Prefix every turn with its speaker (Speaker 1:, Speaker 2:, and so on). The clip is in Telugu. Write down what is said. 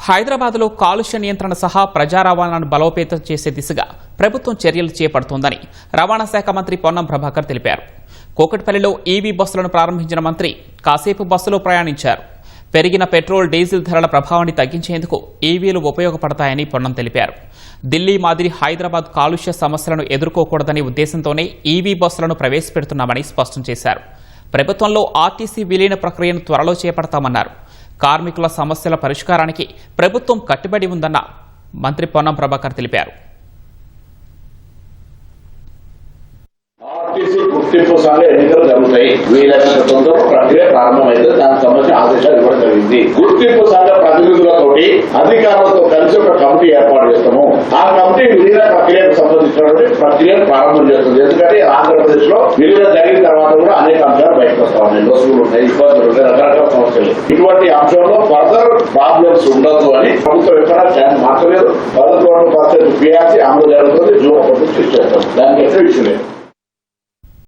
Speaker 1: హైదరాబాద్లో కాలుష్య నియంత్రణ సహా ప్రజా రవాణాను బలోపేతం చేసే దిశగా ప్రభుత్వం చర్యలు చేపడుతోందని రవాణా శాఖ మంత్రి పొన్నం ప్రభాకర్ తెలిపారు. కూకట్పల్లిలో ఈవీ బస్సులను ప్రారంభించిన మంత్రి కాసేపు బస్సులో ప్రయాణించారు. పెరిగిన పెట్రోల్, డీజిల్ ధరల ప్రభావాన్ని తగ్గించేందుకు ఈవీలు ఉపయోగపడతాయని పొన్నం తెలిపారు. ఢిల్లీ మాదిరి హైదరాబాద్ కాలుష్య సమస్యలను ఎదుర్కోకూడదనే ఉద్దేశంతోనే ఈవీ బస్సులను ప్రవేశపెడుతున్నామని స్పష్టం చేశారు. ప్రభుత్వంలో ఆర్టీసీ విలీన ప్రక్రియను త్వరలో చేపడతామన్నారు. కార్మికుల సమస్యల పరిష్కారానికి ప్రభుత్వం కట్టుబడి ఉందన్న మంత్రి పొన్నం ప్రభాకర్ తెలిపారు.
Speaker 2: ఆర్టీసీ గుర్తింపు సార్లు ఎన్నికలు జరుగుతాయి. వీలైనంత తొందరగా ప్రక్రియ ప్రారంభమైంది. దానికి సంబంధించి ఆదేశాలు ఇవ్వడం జరిగింది. గుర్తింపు సార్ల ప్రతినిధులతోటి అధికారులతో కలిసి ఒక కమిటీ ఏర్పాటు చేస్తాము. ఆ కమిటీ విలీన ప్రక్రియకు సంబంధించినటువంటి ప్రక్రియను ప్రారంభం చేస్తుంది. ఎందుకంటే ఆంధ్రప్రదేశ్ లో విలీన జరిగిన తర్వాత కూడా అనేక అంశాలు బయటకు వస్తా ఉన్నాయి. లోసులు ఉన్నాయి, ఇబ్బందులు ఉన్నాయి, రకరకాల సమస్యలు. ఇటువంటి అంశంలో ఫర్దర్ ప్రాబ్లమ్స్ ఉండదు అని ప్రభుత్వం ఎక్కడ ఛాన్స్ మార్చలేదు. 11% PRC అమలు జరుగుతుంది. జూన్ 1 చేస్తాం. దానికి ఎక్కడ ఇష్యూ లేదు.